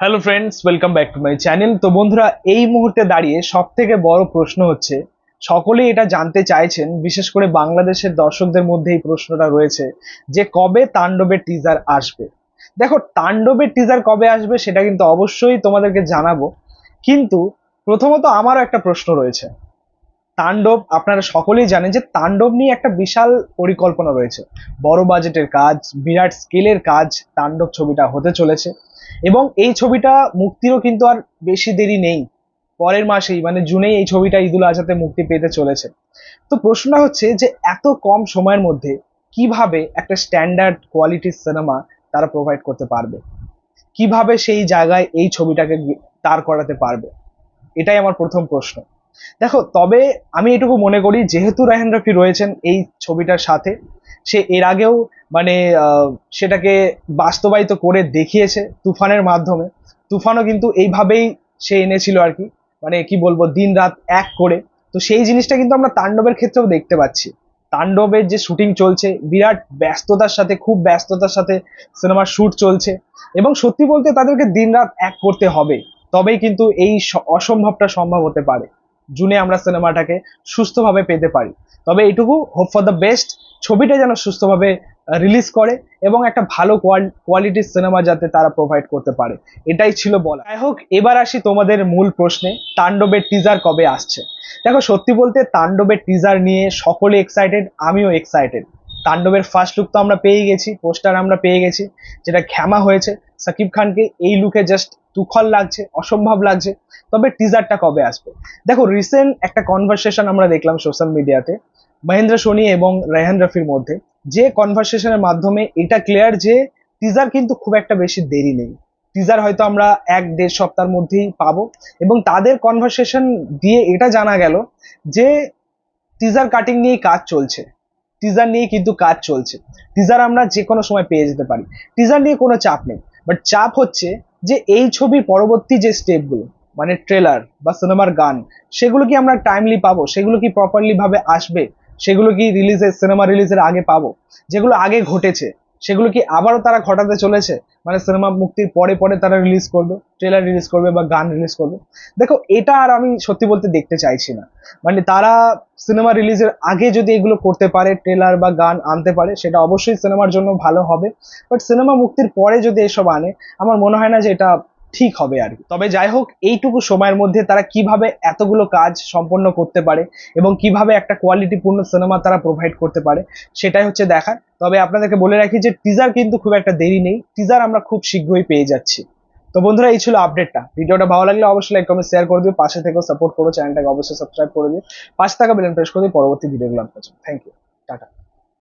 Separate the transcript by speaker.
Speaker 1: Hello friends, welcome back to my channel. তো বন্ধুরা, এই মুহূর্তে দাঁড়িয়ে সব থেকে বড় প্রশ্ন হচ্ছে, সকলেই এটা জানতে চাইছেন, বিশেষ করে বাংলাদেশের দর্শকদের মধ্যে এই প্রশ্নটা রয়েছে যে কবে তাণ্ডবের টিজার আসবে। দেখো, তাণ্ডবের টিজার কবে আসবে সেটা কিন্তু অবশ্যই তোমাদেরকে জানাবো, কিন্তু প্রথমত আমারও একটা প্রশ্ন রয়েছে। তাণ্ডব, আপনারা সকলেই জানেন যে তাণ্ডব নিয়ে একটা বিশাল পরিকল্পনা রয়েছে, বড় বাজেটের কাজ, বিরাট স্কেলের কাজ তাণ্ডব ছবিটা হতে চলেছে। এবং এই ছবিটা মুক্তিরও কিন্তু আর বেশি দেরি নেই, পরের মাসেই মানে জুনেই এই ছবিটা ঈদুল আজহাতে মুক্তি পেতে চলেছে। তো প্রশ্নটা হচ্ছে যে এত কম সময়ের মধ্যে কিভাবে একটা স্ট্যান্ডার্ড কোয়ালিটির সিনেমা তারা প্রোভাইড করতে পারবে, কিভাবে সেই জায়গায় এই ছবিটাকে দাঁড় করাতে পারবে, এটাই আমার প্রথম প্রশ্ন। দেখো, তবে আমি এটুকু মনে করি, যেহেতু রায়হান রাফি রয়েছেন এই ছবিটার সাথে, সে এর আগেও মানে সেটাকে বাস্তবায়িত করে দেখিয়েছে তুফানের মাধ্যমে। তুফানও কিন্তু এইভাবেই সে এনেছিল আর কি, মানে কি বলবো, দিন রাত এক করে। তো সেই জিনিসটা কিন্তু আমরা তাণ্ডবের ক্ষেত্রেও দেখতে পাচ্ছি। তাণ্ডবের যে শুটিং চলছে, বিরাট ব্যস্ততার সাথে, খুব ব্যস্ততার সাথে সিনেমার শুট চলছে, এবং সত্যি বলতে তাদেরকে দিন রাত এক করতে হবে, তবেই কিন্তু এই অসম্ভবটা সম্ভব হতে পারে, জুনে আমরা সিনেমাটাকে সুস্থভাবে পেতে পারি। তবে এইটুকু, হোপ ফর দ্য বেস্ট, ছবিটা যেন সুস্থভাবে রিলিজ করে এবং একটা ভালো কোয়ালিটির সিনেমা যাতে তারা প্রোভাইড করতে পারে, এটাই ছিল বলা। যাই হোক, এবার আসি তোমাদের মূল প্রশ্নে, তাণ্ডবের টিজার কবে আসছে। দেখো, সত্যি বলতে তাণ্ডবের টিজার নিয়ে সকলে এক্সাইটেড, আমিও এক্সাইটেড। তাণ্ডবের ফার্স্ট লুক তো আমরা পেয়ে গেছি, পোস্টার আমরা পেয়ে গেছি, যেটা ঘ্যামা হয়েছে। সাকিব খানকে এই লুকে জাস্ট তুখল লাগছে, অসম্ভব লাগছে। তবে টিজারটা কবে আসবে? দেখো, রিসেন্ট একটা কনভারসেশন আমরা দেখলাম সোশ্যাল মিডিয়াতে মহেন্দ্র সোনি এবং রায়হান রফির মধ্যে, যে কনভারসেশনের মাধ্যমে এটা ক্লিয়ার যে টিজার কিন্তু খুব একটা বেশি দেরি নেই। টিজার হয়তো আমরা 1-1.5 সপ্তাহের মধ্যেই পাবো। এবং তাদের কনভারসেশন দিয়ে এটা জানা গেল যে টিজার কাটিং নিয়ে কাজ চলছে, টিজার নিয়ে কিন্তু কাজ চলছে। টিজার আমরা যে কোনো সময় পেয়ে যেতে পারি, টিজার নিয়ে কোনো চাপ নেই। বাট চাপ হচ্ছে যে এই ছবির পরবর্তী যে স্টেপগুলো, মানে ট্রেলার বা সিনেমার গান, সেগুলো কি আমরা টাইমলি পাবো, সেগুলো কি প্রপারলি ভাবে আসবে, সেগুলো কি সিনেমা রিলিজের আগে পাবো, যেগুলো আগে ঘটেছে সেগুলো কি আবারও তারা ঘটাতে চলেছে, মানে সিনেমা মুক্তির পরে পরে তারা রিলিজ করবে, ট্রেলার রিলিজ করবে বা গান রিলিজ করবে। দেখো, এটা আর আমি সত্যি বলতে দেখতে চাইছি না। মানে তারা সিনেমা রিলিজের আগে যদি এগুলো করতে পারে, ট্রেলার বা গান আনতে পারে, সেটা অবশ্যই সিনেমার জন্য ভালো হবে। বাট সিনেমা মুক্তির পরে যদি এসব আনে, আমার মনে হয় না যে এটা ঠিক হবে আর কি। তবে যাই হোক, এইটুকু সময়ের মধ্যে তারা কিভাবে এতগুলো কাজ সম্পন্ন করতে পারে এবং কিভাবে একটা কোয়ালিটিপূর্ণ সিনেমা তারা প্রোভাইড করতে পারে, সেটাই হচ্ছে দেখার। তবে আপনাদেরকে বলে রাখি যে টিজার কিন্তু খুব একটা দেরি নেই, টিজার আমরা খুব শীঘ্রই পেয়ে যাচ্ছি। তো বন্ধুরা, এই ছিল আপডেটটা। ভিডিওটা ভালো লাগলে অবশ্যই লাইক, কমেন্ট, শেয়ার করে দিও, পাশে থেকেও সাপোর্ট করো, চ্যানেলটাকে অবশ্যই সাবস্ক্রাইব করে দিও, পাশে থাকা বেল আইকন প্রেস করে দিও পরবর্তী ভিডিওগুলো আপনার জন্য। Thank you, tata.